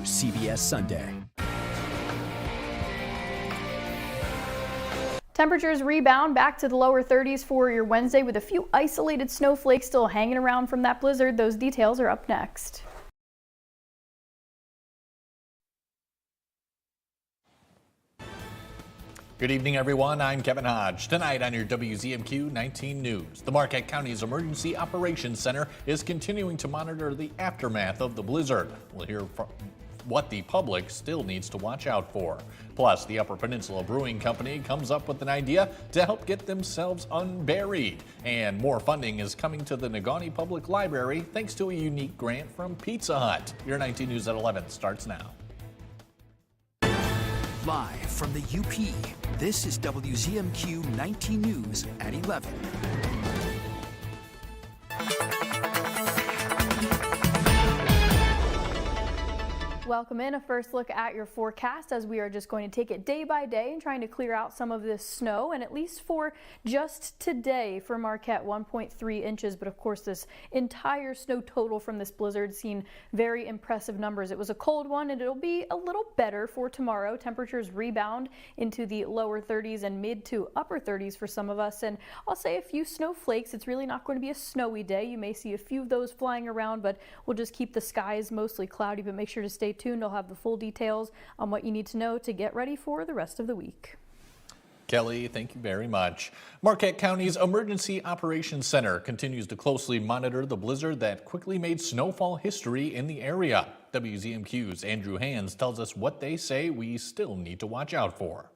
CBS Sunday. Temperatures rebound back to the lower 30s for your Wednesday with a few isolated snowflakes still hanging around from that blizzard. Those details are up next. Good evening, everyone. I'm Kevin Hodge. Tonight on your WZMQ 19 News, the Marquette County's Emergency Operations Center is continuing to monitor the aftermath of the blizzard. We'll hear from what the public still needs to watch out for. Plus, the Upper Peninsula Brewing Company comes up with an idea to help get themselves unburied. And more funding is coming to the Negaunee Public Library thanks to a unique grant from Pizza Hut. Your 19 News at 11 starts now. Live from the UP, this is WZMQ 19 News at 11. Welcome in. A first look at your forecast as we are just going to take it day by day and trying to clear out some of this snow. And at least for just today for Marquette, 1.3 inches. But of course, this entire snow total from this blizzard seen very impressive numbers. It was a cold one and it'll be a little better for tomorrow. Temperatures rebound into the lower 30s and mid to upper 30s for some of us. And I'll say a few snowflakes. It's really not going to be a snowy day. You may see a few of those flying around, but we'll just keep the skies mostly cloudy. But make sure to stay tuned. I'll have the full details on what you need to know to get ready for the rest of the week. Kelly, thank you very much. Marquette County's Emergency Operations Center continues to closely monitor the blizzard that quickly made snowfall history in the area. WZMQ's Andrew Hands tells us what they say we still need to watch out for.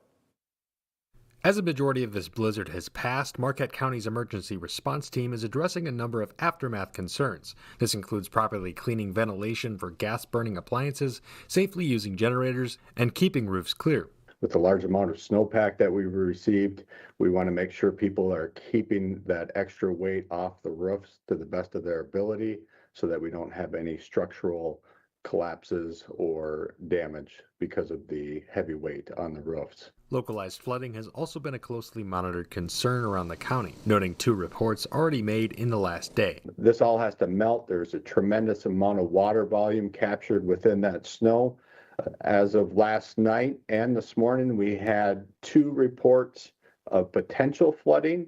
As a majority of this blizzard has passed, Marquette County's emergency response team is addressing a number of aftermath concerns. This includes properly cleaning ventilation for gas-burning appliances, safely using generators, and keeping roofs clear. With the large amount of snowpack that we've received, we want to make sure people are keeping that extra weight off the roofs to the best of their ability so that we don't have any structural collapses or damage because of the heavy weight on the roofs. Localized flooding has also been a closely monitored concern around the county, noting 2 reports already made in the last day. This all has to melt. There's a tremendous amount of water volume captured within that snow. As of last night and this morning, we had 2 reports of potential flooding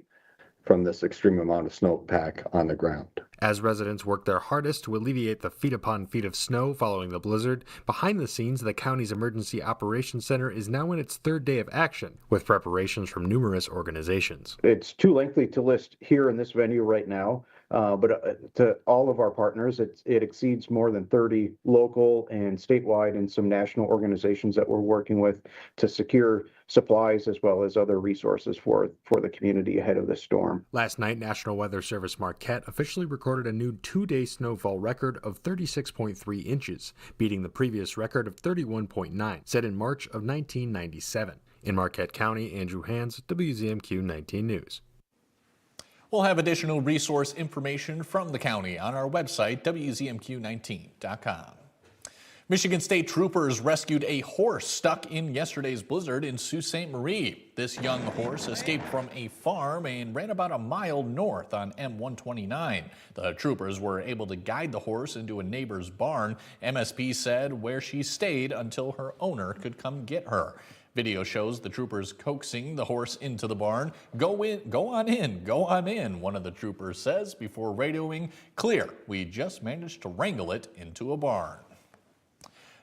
from this extreme amount of snowpack on the ground. As residents work their hardest to alleviate the feet upon feet of snow following the blizzard, behind the scenes, the county's Emergency Operations Center is now in its 3rd day of action, with preparations from numerous organizations. It's too lengthy to list here in this venue right now, but to all of our partners, it exceeds more than 30 local and statewide and some national organizations that we're working with to secure supplies as well as other resources for the community ahead of the storm. Last night, National Weather Service Marquette officially recorded a new 2-day snowfall record of 36.3 inches, beating the previous record of 31.9, set in March of 1997. In Marquette County, Andrew Hands, WZMQ 19 News. We'll have additional resource information from the county on our website, WZMQ19.com. Michigan State troopers rescued a horse stuck in yesterday's blizzard in Sault Ste. Marie. This young horse escaped from a farm and ran about a mile north on M129. The troopers were able to guide the horse into a neighbor's barn. MSP said where she stayed until her owner could come get her. Video shows the troopers coaxing the horse into the barn. Go on in, one of the troopers says before radioing, "Clear, we just managed to wrangle it into a barn."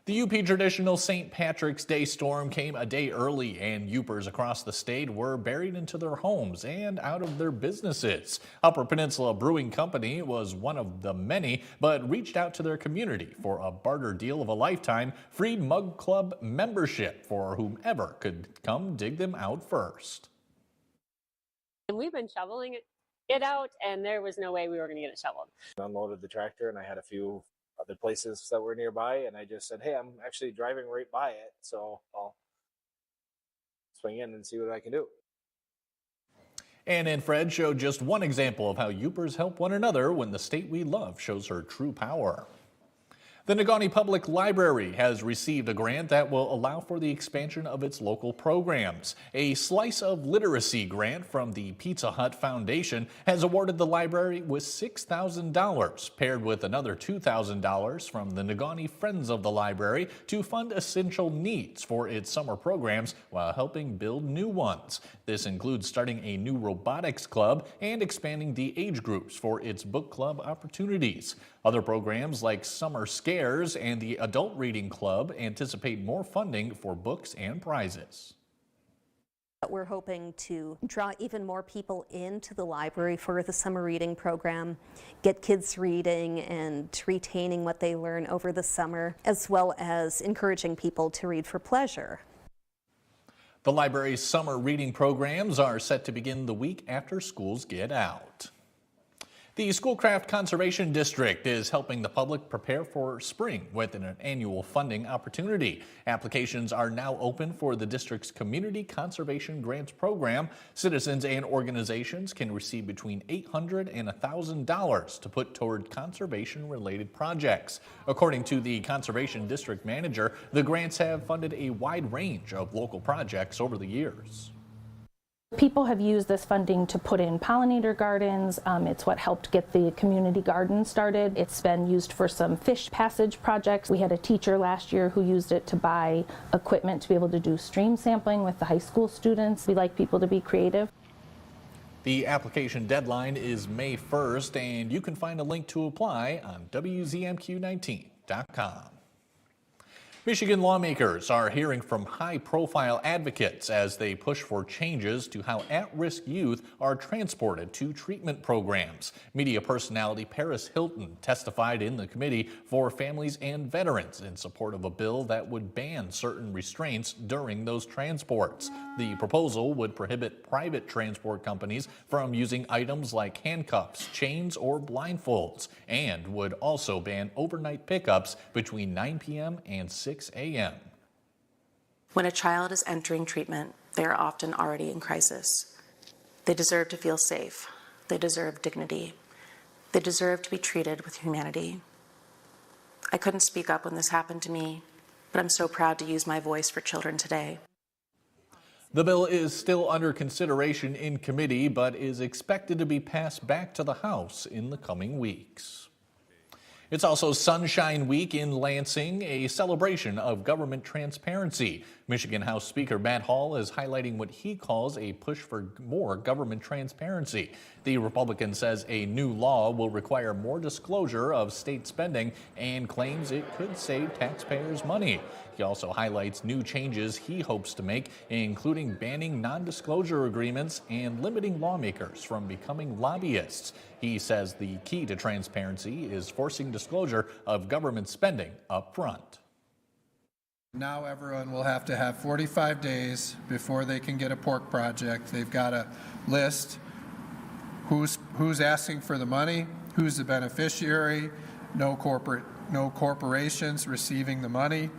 The UP traditional St. Patrick's Day storm came a day early, and Upers across the state were buried into their homes and out of their businesses. Upper Peninsula Brewing Company was one of the many, but reached out to their community for a barter deal of a lifetime, free Mug Club membership for whomever could come dig them out first. And we've been shoveling it out, and there was no way we were going to get it shoveled. I unloaded the tractor, and I had a few other places that were nearby, and I just said, hey, I'm actually driving right by it, so I'll swing in and see what I can do. Ann and Fred showed just one example of how Upers help one another when the state we love shows her true power. The Negaunee Public Library has received a grant that will allow for the expansion of its local programs. A Slice of Literacy grant from the Pizza Hut Foundation has awarded the library with $6,000, paired with another $2,000 from the Negaunee Friends of the Library to fund essential needs for its summer programs while helping build new ones. This includes starting a new robotics club and expanding the age groups for its book club opportunities. Other programs like Summer Scares and the Adult Reading Club anticipate more funding for books and prizes. We're hoping to draw even more people into the library for the summer reading program, get kids reading and retaining what they learn over the summer, as well as encouraging people to read for pleasure. The library's summer reading programs are set to begin the week after schools get out. The Schoolcraft Conservation District is helping the public prepare for spring with an annual funding opportunity. Applications are now open for the district's Community Conservation Grants Program. Citizens and organizations can receive between $800 and $1,000 to put toward conservation-related projects. According to the Conservation District Manager, the grants have funded a wide range of local projects over the years. People have used this funding to put in pollinator gardens. It's what helped get the community garden started. It's been used for some fish passage projects. We had a teacher last year who used it to buy equipment to be able to do stream sampling with the high school students. We like people to be creative. The application deadline is May 1st, and you can find a link to apply on WZMQ19.com. Michigan lawmakers are hearing from high-profile advocates as they push for changes to how at-risk youth are transported to treatment programs. Media personality Paris Hilton testified in the Committee for Families and Veterans in support of a bill that would ban certain restraints during those transports. The proposal would prohibit private transport companies from using items like handcuffs, chains, or blindfolds, and would also ban overnight pickups between 9 p.m. and 6 a.m. When a child is entering treatment, they are often already in crisis. They deserve to feel safe. They deserve dignity. They deserve to be treated with humanity. I couldn't speak up when this happened to me, but I'm so proud to use my voice for children today. The bill is still under consideration in committee, but is expected to be passed back to the House in the coming weeks. It's also Sunshine Week in Lansing, a celebration of government transparency. Michigan House Speaker Matt Hall is highlighting what he calls a push for more government transparency. The Republican says a new law will require more disclosure of state spending and claims it could save taxpayers money. He also highlights new changes he hopes to make, including banning non-disclosure agreements and limiting lawmakers from becoming lobbyists. He says the key to transparency is forcing disclosure of government spending up front. Now everyone will have to have 45 days before they can get a pork project. They've got to list who's asking for the money, who's the beneficiary, no corporations receiving the money.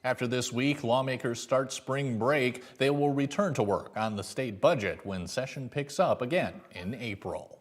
After this week, lawmakers start spring break. They will return to work on the state budget when session picks up again in April.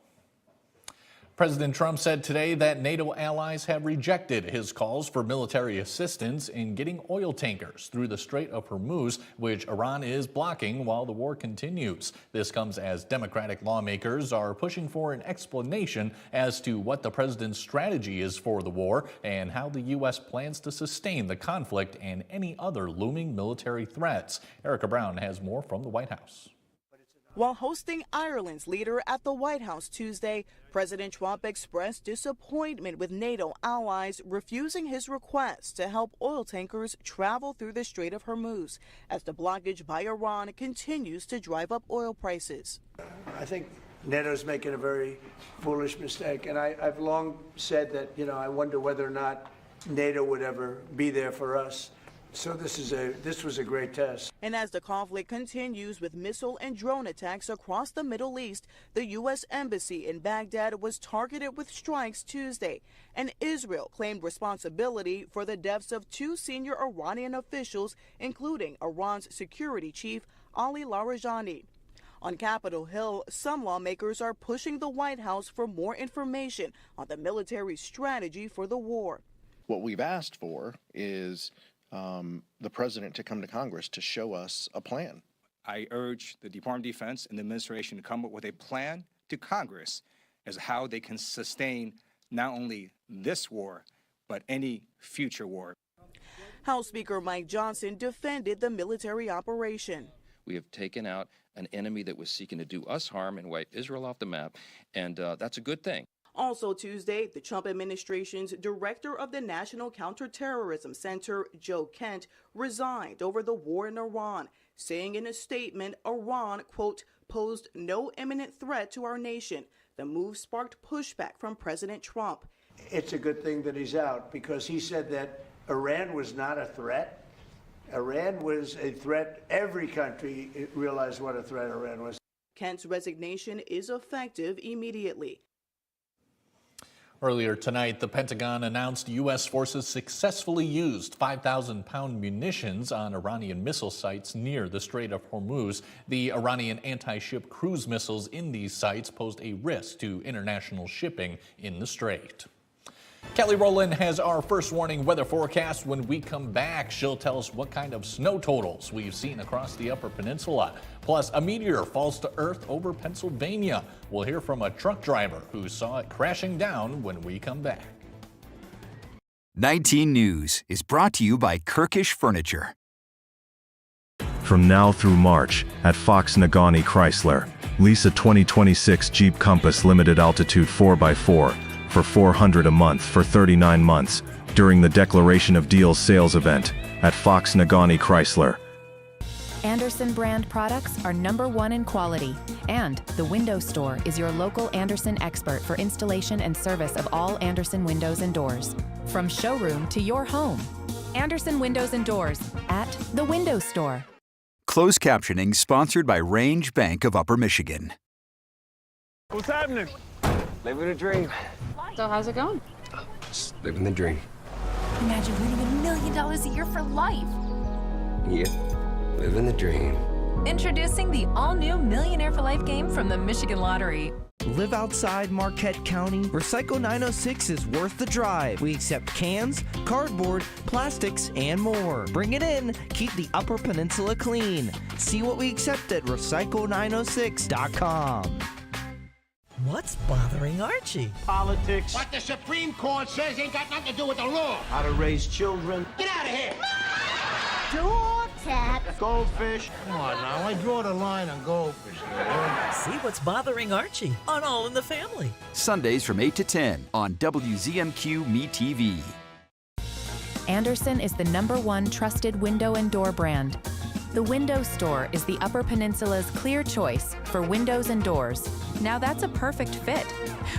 President Trump said today that NATO allies have rejected his calls for military assistance in getting oil tankers through the Strait of Hormuz, which Iran is blocking while the war continues. This comes as Democratic lawmakers are pushing for an explanation as to what the president's strategy is for the war and how the U.S. plans to sustain the conflict and any other looming military threats. Erica Brown has more from the White House. While hosting Ireland's leader at the White House Tuesday, President Trump expressed disappointment with NATO allies refusing his request to help oil tankers travel through the Strait of Hormuz as the blockage by Iran continues to drive up oil prices. I think NATO's making a very foolish mistake, and I've long said that, I wonder whether or not NATO would ever be there for us. So this was a great test. And as the conflict continues with missile and drone attacks across the Middle East, the U.S. Embassy in Baghdad was targeted with strikes Tuesday, and Israel claimed responsibility for the deaths of 2 senior Iranian officials, including Iran's security chief, Ali Larijani. On Capitol Hill, some lawmakers are pushing the White House for more information on the military strategy for the war. What we've asked for is the president to come to Congress to show us a plan. I urge the Department of Defense and the administration to come up with a plan to Congress as how they can sustain not only this war, but any future war. House Speaker Mike Johnson defended the military operation. We have taken out an enemy that was seeking to do us harm and wipe Israel off the map, and that's a good thing. Also Tuesday, the Trump administration's director of the National Counterterrorism Center, Joe Kent, resigned over the war in Iran, saying in a statement Iran, quote, posed no imminent threat to our nation. The move sparked pushback from President Trump. It's a good thing that he's out because he said that Iran was not a threat. Iran was a threat. Every country realized what a threat Iran was. Kent's resignation is effective immediately. Earlier tonight, the Pentagon announced U.S. forces successfully used 5,000-pound munitions on Iranian missile sites near the Strait of Hormuz. The Iranian anti-ship cruise missiles in these sites posed a risk to international shipping in the strait. Kelly Rowland has our first warning weather forecast. When we come back, she'll tell us what kind of snow totals we've seen across the Upper Peninsula. Plus, a meteor falls to Earth over Pennsylvania. We'll hear from a truck driver who saw it crashing down when we come back. 19 News is brought to you by Kirkish Furniture. From now through March, at Fox Nagani Chrysler, lease a 2026 Jeep Compass Limited Altitude 4x4 for $400 a month for 39 months during the Declaration of Deals sales event at Fox Nagani Chrysler. Andersen brand products are #1 in quality, and the Window Store is your local Andersen expert for installation and service of all Andersen windows and doors. From showroom to your home, Andersen Windows and Doors at the Window Store. Closed captioning sponsored by Range Bank of Upper Michigan. What's happening? Living a dream. So how's it going? Just living the dream. Imagine winning $1 million a year for life. Yeah, living the dream. Introducing the all-new Millionaire for Life game from the Michigan Lottery. Live outside Marquette County? Recycle 906 is worth the drive. We accept cans, cardboard, plastics, and more. Bring it in. Keep the Upper Peninsula clean. See what we accept at recycle906.com. What's bothering Archie? Politics. What the Supreme Court says ain't got nothing to do with the law. How to raise children. Get out of here. Dog tap. Goldfish. Come on now, I draw the line on goldfish. See what's bothering Archie on All in the Family. Sundays from 8 to 10 on WZMQ Me TV. Andersen is the #1 trusted window and door brand. The Window Store is the Upper Peninsula's clear choice for windows and doors. Now that's a perfect fit.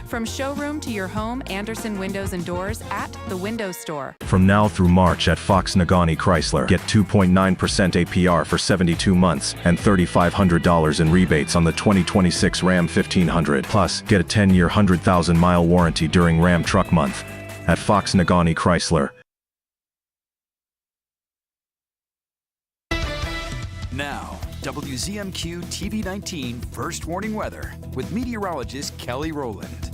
From showroom to your home, Andersen Windows and Doors at the Window Store. From now through March at Fox Nagani Chrysler, get 2.9% APR for 72 months and $3,500 in rebates on the 2026 Ram 1500. Plus, get a 10-year, 100,000-mile warranty during Ram Truck Month at Fox Nagani Chrysler. Now, WZMQ TV 19 First Warning Weather with meteorologist Kelly Rowland.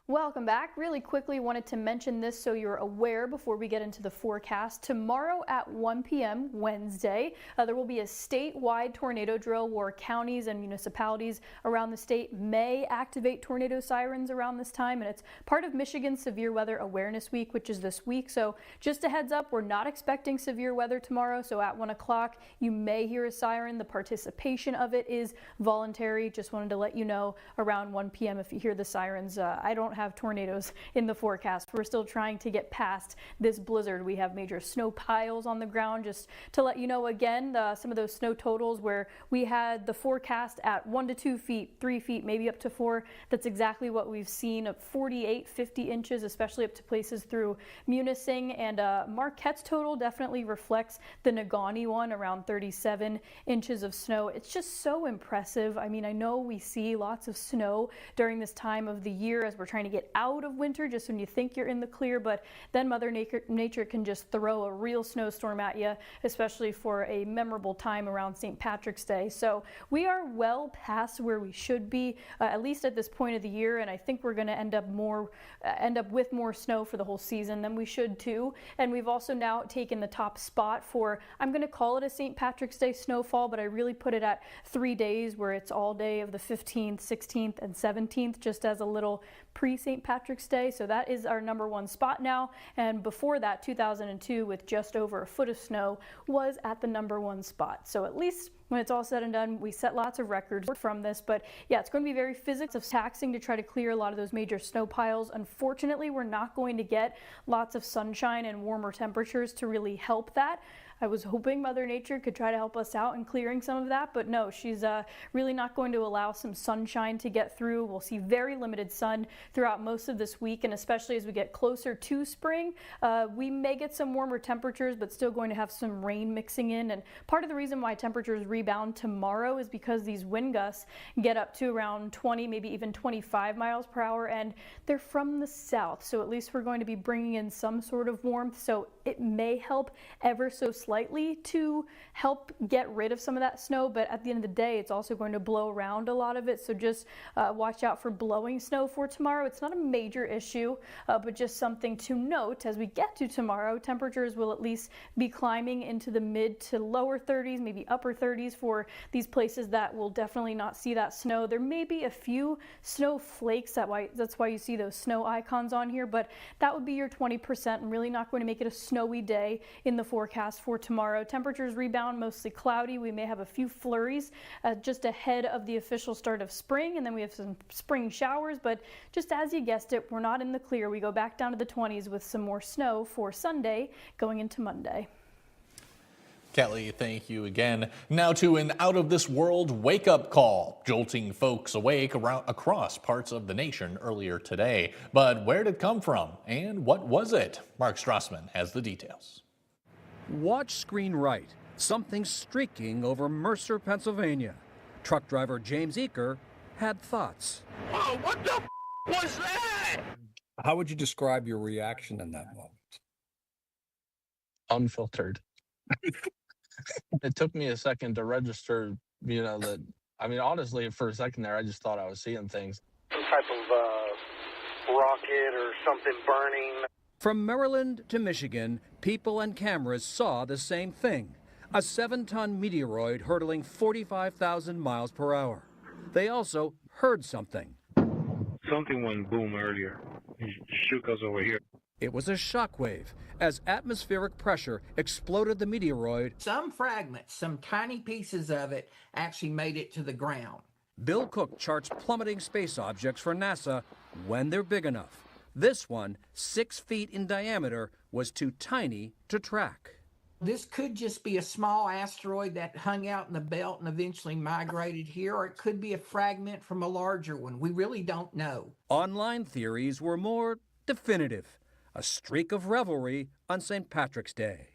Welcome back. Really quickly wanted to mention this so you're aware before we get into the forecast. Tomorrow at 1 p.m. Wednesday, there will be a statewide tornado drill where counties and municipalities around the state may activate tornado sirens around this time, and it's part of Michigan's Severe Weather Awareness Week, which is this week. So just a heads up, we're not expecting severe weather tomorrow, so at 1 o'clock you may hear a siren. The participation of it is voluntary. Just wanted to let you know around 1 p.m. if you hear the sirens. I don't have tornadoes in the forecast. We're still trying to get past this blizzard. We have major snow piles on the ground. Just to let you know again, some of those snow totals where we had the forecast at 1 to 2 feet, 3 feet, maybe up to 4. That's exactly what we've seen of 48, 50 inches, especially up to places through Munising. And Marquette's total definitely reflects the Nagani one, around 37 inches of snow. It's just so impressive. I mean, I know we see lots of snow during this time of the year as we're trying kind of get out of winter just when you think you're in the clear, but then Mother Nature can just throw a real snowstorm at you, especially for a memorable time around St. Patrick's Day. So we are well past where we should be, at least at this point of the year, and I think we're going to end up with more snow for the whole season than we should too. And we've also now taken the top spot for, I'm going to call it a St. Patrick's Day snowfall, but I really put it at 3 days where it's all day of the 15th, 16th, and 17th, just as a little pre-St. Patrick's Day. So that is our #1 spot now. And before that, 2002, with just over a foot of snow, was at the #1 spot. So at least when it's all said and done, we set lots of records from this. But yeah, it's going to be very physically taxing to try to clear a lot of those major snow piles. Unfortunately, we're not going to get lots of sunshine and warmer temperatures to really help that. I was hoping Mother Nature could try to help us out in clearing some of that, but no, she's really not going to allow some sunshine to get through. We'll see very limited sun throughout most of this week, and especially as we get closer to spring, we may get some warmer temperatures, but still going to have some rain mixing in. And part of the reason why temperatures rebound tomorrow is because these wind gusts get up to around 20, maybe even 25 miles per hour, and they're from the south, so at least we're going to be bringing in some sort of warmth, so it may help ever so slightly to help get rid of some of that snow, but at the end of the day, it's also going to blow around a lot of it, so just watch out for blowing snow for tomorrow. It's not a major issue, but just something to note as we get to tomorrow. Temperatures will at least be climbing into the mid to lower 30s, maybe upper 30s for these places that will definitely not see that snow. There may be a few snow flakes, that's why you see those snow icons on here, but that would be your 20% and really not going to make it a snowy day in the forecast for tomorrow. Temperatures rebound, mostly cloudy. We may have a few flurries just ahead of the official start of spring, and then we have some spring showers, but just as you guessed it, we're not in the clear. We go back down to the 20s with some more snow for Sunday going into Monday. Kelly, thank you again. Now to an out-of-this-world wake-up call, jolting folks awake across parts of the nation earlier today. But where did it come from, and what was it? Mark Strassman has the details. Watch screen right. Something streaking over Mercer, Pennsylvania. Truck driver James Eaker had thoughts. Oh, what the was that? How would you describe your reaction in that moment? Unfiltered. It took me a second to register, that, honestly, for a second there, I just thought I was seeing things. Some type of rocket or something burning. From Maryland to Michigan, people and cameras saw the same thing. A 7-ton meteoroid hurtling 45,000 miles per hour. They also heard something. Something went boom earlier. It shook us over here. It was a shockwave as atmospheric pressure exploded the meteoroid. Some fragments, some tiny pieces of it, actually made it to the ground. Bill Cook charts plummeting space objects for NASA when they're big enough. This one, 6 feet in diameter, was too tiny to track. This could just be a small asteroid that hung out in the belt and eventually migrated here, or it could be a fragment from a larger one. We really don't know. Online theories were more definitive. A streak of revelry on St. Patrick's Day.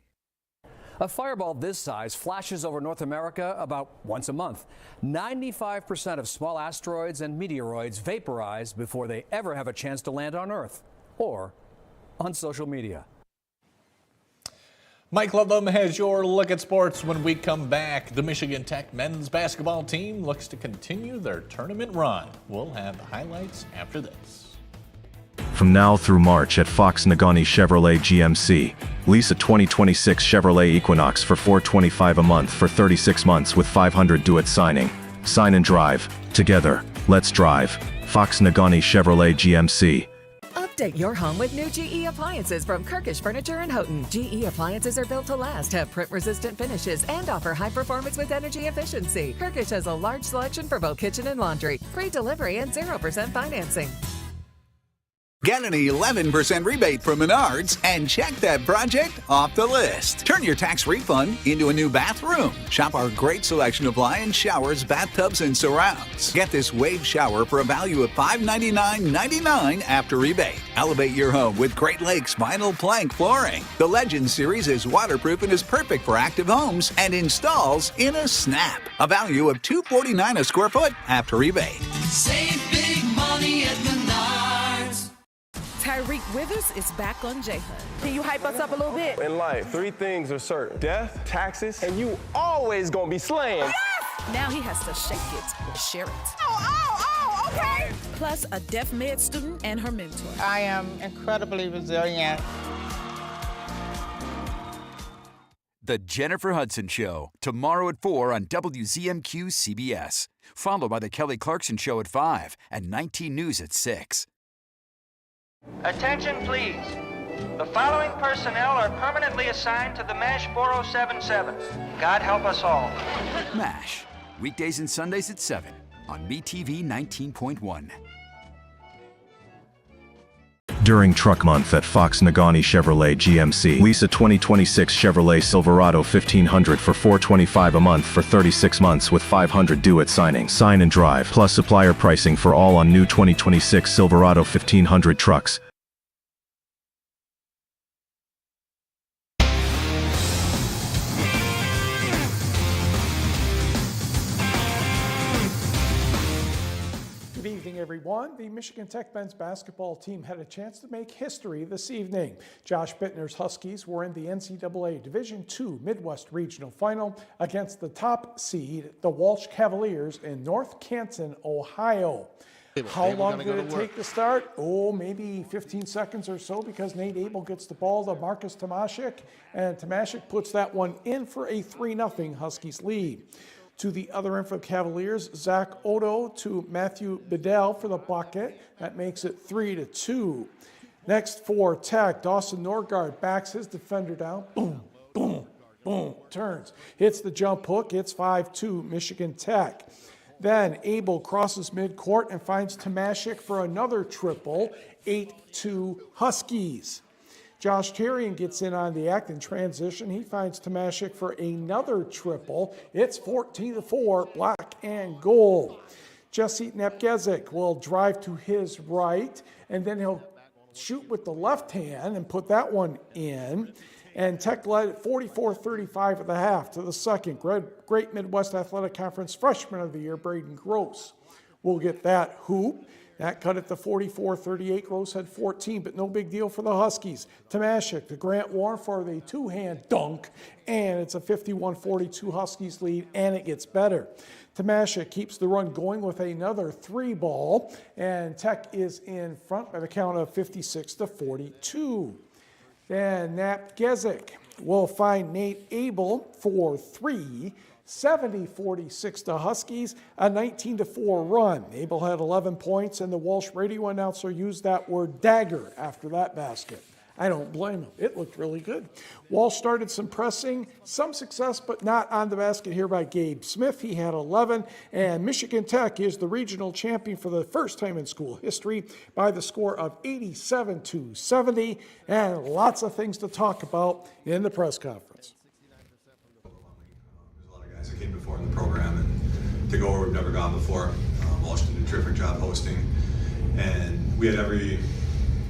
A fireball this size flashes over North America about once a month. 95% of small asteroids and meteoroids vaporize before they ever have a chance to land on Earth or on social media. Mike Ludlam has your look at sports. When we come back, the Michigan Tech men's basketball team looks to continue their tournament run. We'll have the highlights after this. From now through March at Fox Nagani Chevrolet GMC, lease a 2026 Chevrolet Equinox for $425 a month for 36 months with $500 due at signing. Sign and drive. Together, let's drive. Fox Nagani Chevrolet GMC. Update your home with new GE appliances from Kirkish Furniture and Houghton. GE appliances are built to last, have print-resistant finishes, and offer high performance with energy efficiency. Kirkish has a large selection for both kitchen and laundry. Free delivery and 0% financing. Get an 11% rebate from Menards and check that project off the list. Turn your tax refund into a new bathroom. Shop our great selection of Lion showers, bathtubs, and surrounds. Get this wave shower for a value of $599.99 after rebate. Elevate your home with Great Lakes vinyl plank flooring. The Legend series is waterproof and is perfect for active homes and installs in a snap. A value of $249 a square foot after rebate. Save big money at Menards. Tyreek Withers is back on J-Hood. Can you hype us up a little bit? In life, 3 things are certain: death, taxes, and you always gonna be slaying. Yes! Now he has to shake it or share it. Oh, okay. Plus a deaf med student and her mentor. I am incredibly resilient. The Jennifer Hudson Show, tomorrow at 4 on WZMQ CBS. Followed by The Kelly Clarkson Show at 5 and 19 News at 6. Attention, please. The following personnel are permanently assigned to the MASH 4077. God help us all. MASH, weekdays and Sundays at 7 on MeTV 19.1. During Truck Month at Fox Nagani Chevrolet GMC, lease a 2026 Chevrolet Silverado 1500 for $425 a month for 36 months with $500 due at signing. Sign and drive, plus supplier pricing for all on new 2026 Silverado 1500 trucks. Good evening, everyone. The Michigan Tech men's basketball team had a chance to make history this evening. Josh Bittner's Huskies were in the NCAA Division II Midwest Regional Final against the top seed, the Walsh Cavaliers, in North Canton, Ohio. How long did it take to start? Oh, maybe 15 seconds or so, because Nate Abel gets the ball to Marcus Tomaszek, and Tomaszek puts that one in for a 3-0 Huskies lead. To the other end for the Cavaliers, Zach Odo to Matthew Bedell for the bucket. That makes it 3-2. Next for Tech, Dawson Norgard backs his defender down. Boom, boom, boom, turns. Hits the jump hook. It's 5-2 Michigan Tech. Then Abel crosses midcourt and finds Tomaszek for another triple. 8-2 Huskies. Josh Tarian gets in on the act in transition. He finds Tomaszek for another triple. It's 14-4, black and gold. Jesse Nepgezik will drive to his right, and then he'll shoot with the left hand and put that one in. And Tech led at 44-35 at the half to the second. Great Midwest Athletic Conference Freshman of the Year, Braden Gross, will get that hoop. That cut it to 44-38. Gross had 14, but no big deal for the Huskies. Tomaszek to Grant Warren for the two-hand dunk, and it's a 51-42 Huskies lead, and it gets better. Tomaszek keeps the run going with another 3-ball, and Tech is in front by the count of 56-42. Then Nepgezik will find Nate Abel for 3. 70-46 to Huskies, a 19-4 run. Abel had 11 points, and the Walsh radio announcer used that word dagger after that basket. I don't blame him. It looked really good. Walsh started some pressing, some success, but not on the basket here by Gabe Smith. He had 11, and Michigan Tech is the regional champion for the first time in school history by the score of 87-70, and lots of things to talk about in the press conference. That came before in the program, and to go where we've never gone before. Walsh did a terrific job hosting, and we had every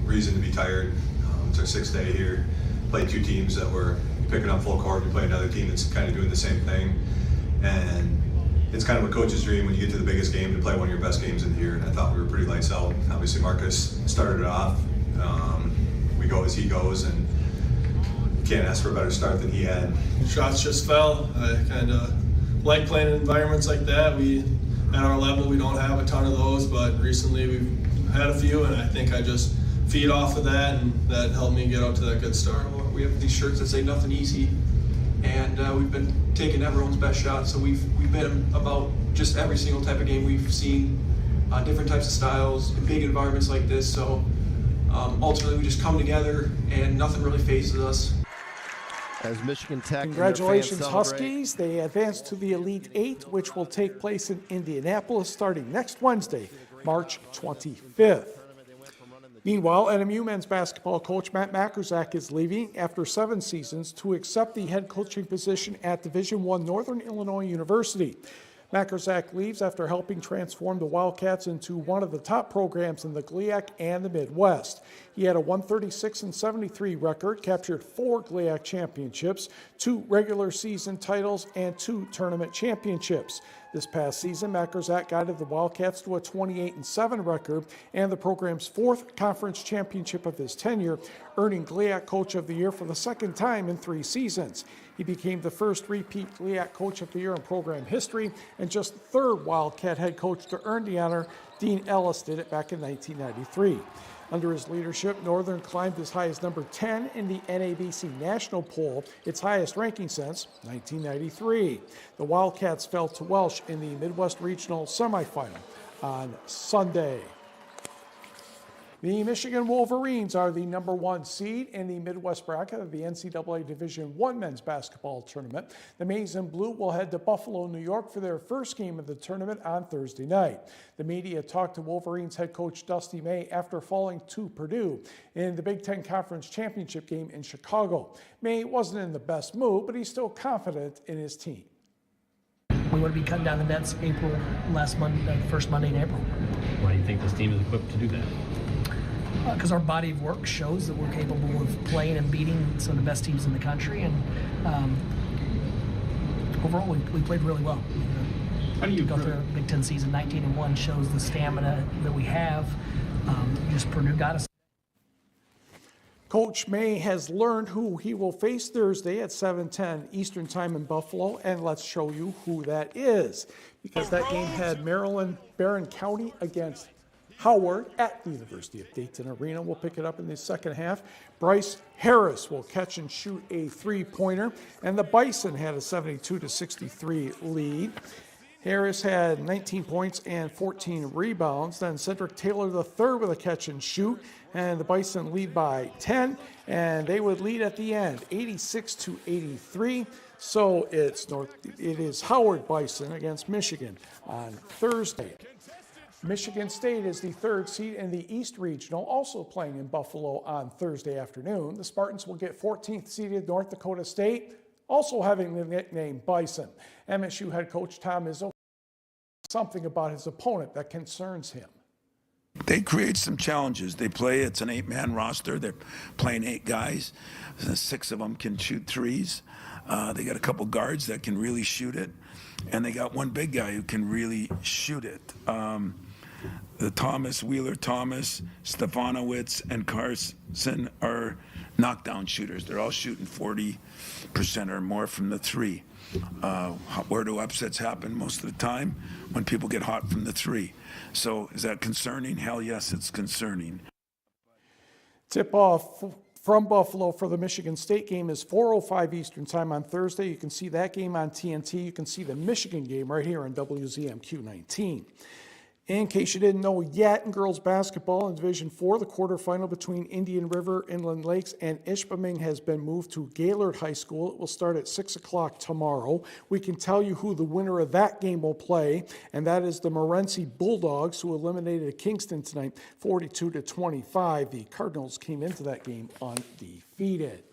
reason to be tired. It's our 6th day here. Played 2 teams that were picking up full court. We played another team that's kind of doing the same thing, and it's kind of a coach's dream when you get to the biggest game to play one of your best games in the year. And I thought we were pretty lights out. Obviously, Marcus started it off. We go as he goes, and can't ask for a better start than he had. Shots just fell. I kind of like playing in environments like that. At our level, we don't have a ton of those, but recently we've had a few, and I think I just feed off of that, and that helped me get out to that good start. We have these shirts that say nothing easy, and we've been taking everyone's best shot, so we've been about just every single type of game we've seen, different types of styles, in big environments like this, so ultimately we just come together and nothing really phases us. As Michigan Tech. Congratulations, Huskies. They advance to the Elite 8, which will take place in Indianapolis starting next Wednesday, March 25th. Meanwhile, NMU men's basketball coach Matt Makerzak is leaving after 7 seasons to accept the head coaching position at Division I Northern Illinois University. Makerzak leaves after helping transform the Wildcats into one of the top programs in the GLIAC and the Midwest. He had a 136-73 record, captured 4 GLIAC championships, 2 regular season titles, and 2 tournament championships. This past season, Matt Gerzak guided the Wildcats to a 28-7 record and the program's 4th conference championship of his tenure, earning GLIAC Coach of the Year for the 2nd time in 3 seasons. He became the first repeat GLIAC Coach of the Year in program history and just the 3rd Wildcat head coach to earn the honor. Dean Ellis did it back in 1993. Under his leadership, Northern climbed as high as number 10 in the NABC National Poll, its highest ranking since 1993. The Wildcats fell to Welsh in the Midwest Regional semifinal on Sunday. The Michigan Wolverines are the number 1 seed in the Midwest bracket of the NCAA Division I men's basketball tournament. The Maize and Blue will head to Buffalo, New York for their first game of the tournament on Thursday night. The media talked to Wolverines head coach Dusty May after falling to Purdue in the Big Ten Conference Championship game in Chicago. May wasn't in the best mood, but he's still confident in his team. We want to be cutting down the nets first Monday in April. Why do you think this team is equipped to do that? Because our body of work shows that we're capable of playing and beating some of the best teams in the country, and overall we played really well. How do you go through a Big Ten season? 19-1 shows the stamina that we have. Just Purdue got us. Coach May has learned who he will face Thursday at 7:10 Eastern Time in Buffalo, and let's show you who that is, because that game had Maryland Barron County against Howard at the University of Dayton Arena. We'll pick it up in the second half. Bryce Harris will catch and shoot a 3-pointer, and the Bison had a 72-63 lead. Harris had 19 points and 14 rebounds. Then Cedric Taylor III with a catch and shoot, and the Bison lead by 10, and they would lead at the end, 86-83. So it is Howard Bison against Michigan on Thursday. Michigan State is the 3rd seed in the East Regional, also playing in Buffalo on Thursday afternoon. The Spartans will get 14th seeded North Dakota State, also having the nickname Bison. MSU head coach Tom Izzo, something about his opponent that concerns him. They create some challenges. They play, it's an 8-man roster. They're playing 8 guys. 6 of them can shoot threes. They got a couple guards that can really shoot it. And they got one big guy who can really shoot it. The Thomas, Wheeler Thomas, Stefanowicz, and Carson are knockdown shooters. They're all shooting 40% or more from the 3. Where do upsets happen most of the time? When people get hot from the 3. So is that concerning? Hell yes, it's concerning. Tip-off from Buffalo for the Michigan State game is 4:05 Eastern Time on Thursday. You can see that game on TNT. You can see the Michigan game right here on WZMQ 19. In case you didn't know yet, in girls basketball in Division 4, the quarterfinal between Indian River, Inland Lakes, and Ishpeming has been moved to Gaylord High School. It will start at 6 o'clock tomorrow. We can tell you who the winner of that game will play, and that is the Morenci Bulldogs, who eliminated Kingston tonight 42-25. The Cardinals came into that game undefeated.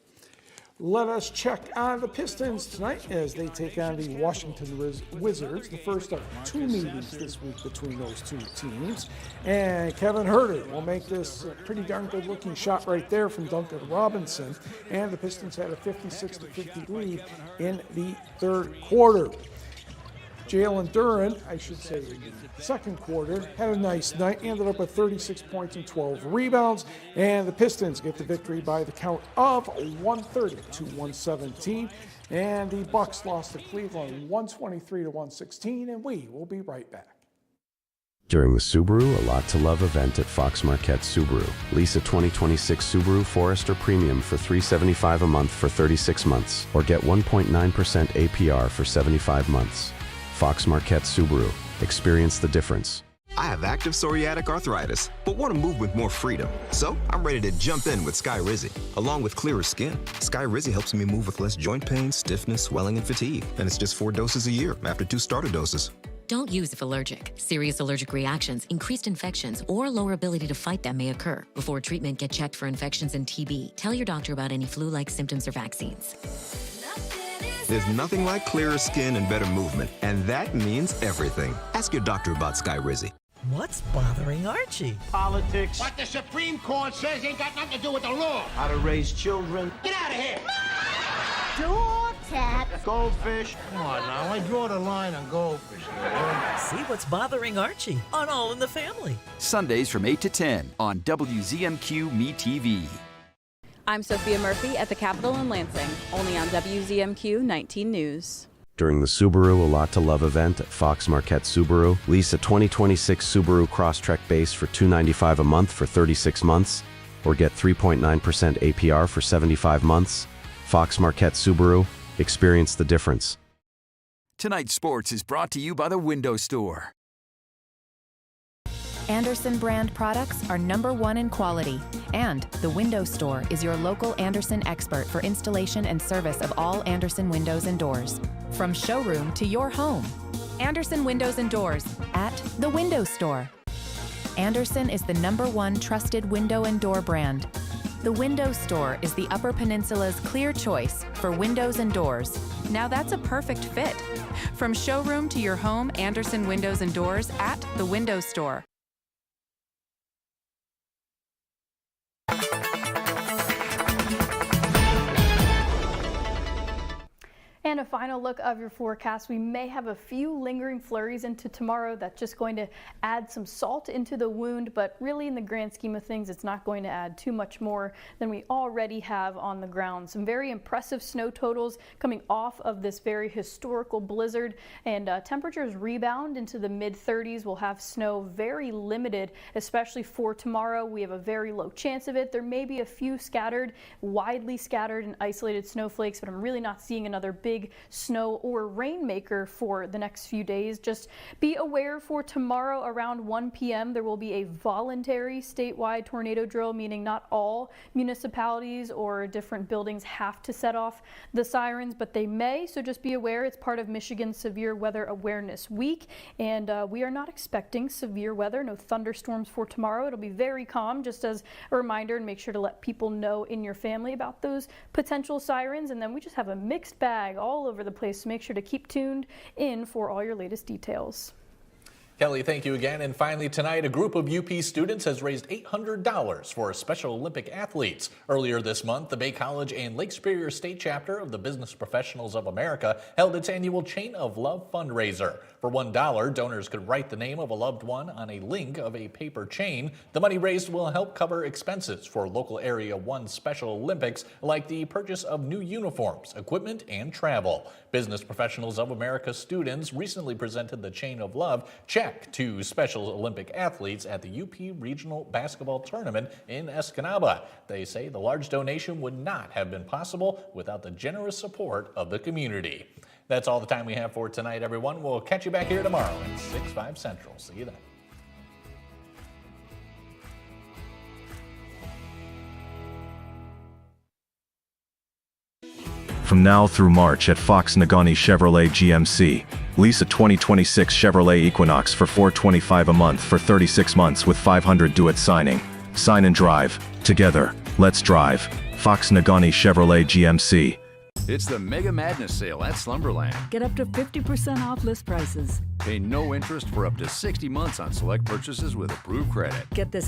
Let us check on the Pistons tonight as they take on the Washington Wizards, the first of 2 meetings this week between those 2 teams. And Kevin Huerter will make this pretty darn good-looking shot right there from Duncan Robinson. And the Pistons had a 56-50 lead in the 3rd quarter. Jalen Duren, I should say in the 2nd quarter, had a nice night, ended up with 36 points and 12 rebounds, and the Pistons get the victory by the count of 130-117, and the Bucks lost to Cleveland 123-116, and we will be right back. During the Subaru A Lot to Love event at Fox Marquette Subaru, lease a 2026 Subaru Forester Premium for $375 a month for 36 months, or get 1.9% APR for 75 months. Fox Marquette Subaru. Experience the difference. I have active psoriatic arthritis, but want to move with more freedom. So I'm ready to jump in with Skyrizi. Along with clearer skin, Skyrizi helps me move with less joint pain, stiffness, swelling, and fatigue. And it's just 4 doses a year after 2 starter doses. Don't use if allergic. Serious allergic reactions, increased infections, or lower ability to fight them may occur. Before treatment, get checked for infections and TB. Tell your doctor about any flu-like symptoms or vaccines. There's nothing like clearer skin and better movement, and that means everything. Ask your doctor about Skyrizi. What's bothering Archie? Politics. What the Supreme Court says ain't got nothing to do with the law. How to raise children. Get out of here. Door tap. Goldfish. Come on now, I draw the line on goldfish. See what's bothering Archie on All in the Family. Sundays from 8 to 10 on WZMQ Me TV. I'm Sophia Murphy at the Capitol in Lansing, only on WZMQ 19 News. During the Subaru A Lot to Love event at Fox Marquette Subaru, lease a 2026 Subaru Crosstrek base for $295 a month for 36 months, or get 3.9% APR for 75 months. Fox Marquette Subaru, experience the difference. Tonight's sports is brought to you by the Window Store. Andersen brand products are #1 in quality, and the Window Store is your local Andersen expert for installation and service of all Andersen windows and doors. From showroom to your home. Andersen Windows and Doors at the Window Store. Andersen is the #1 trusted window and door brand. The Window Store is the Upper Peninsula's clear choice for windows and doors. Now that's a perfect fit. From showroom to your home, Andersen Windows and Doors at the Window Store. And a final look of your forecast. We may have a few lingering flurries into tomorrow that's just going to add some salt into the wound, but really in the grand scheme of things, it's not going to add too much more than we already have on the ground. Some very impressive snow totals coming off of this very historical blizzard, and temperatures rebound into the mid-30s. We'll have snow very limited, especially for tomorrow. We have a very low chance of it. There may be a few scattered, widely scattered and isolated snowflakes, but I'm really not seeing another big snow or rainmaker for the next few days. Just be aware for tomorrow around 1 p.m. there will be a voluntary statewide tornado drill, meaning not all municipalities or different buildings have to set off the sirens, but they may, so just be aware. It's part of Michigan's Severe Weather Awareness Week, and we are not expecting severe weather, no thunderstorms for tomorrow. It'll be very calm, just as a reminder, and make sure to let people know in your family about those potential sirens. And then we just have a mixed bag all over the place, so make sure to keep tuned in for all your latest details. Kelly, thank you again. And finally tonight, a group of UP students has raised $800 for Special Olympic athletes. Earlier this month, the Bay College and Lake Superior State Chapter of the Business Professionals of America held its annual Chain of Love fundraiser. For $1, donors could write the name of a loved one on a link of a paper chain. The money raised will help cover expenses for local Area 1 Special Olympics, like the purchase of new uniforms, equipment, and travel. Business Professionals of America students recently presented the Chain of Love check to Special Olympic athletes at the UP Regional Basketball Tournament in Escanaba. They say the large donation would not have been possible without the generous support of the community. That's all the time we have for tonight, everyone. We'll catch you back here tomorrow at 6/5 Central. See you then. From now through March at Fox Nagani Chevrolet GMC, lease a 2026 Chevrolet Equinox for $425 a month for 36 months with $500 due at signing. Sign and drive. Together, let's drive. Fox Nagani Chevrolet GMC. It's the Mega Madness sale at Slumberland. Get up to 50% off list prices. Pay no interest for up to 60 months on select purchases with approved credit. Get this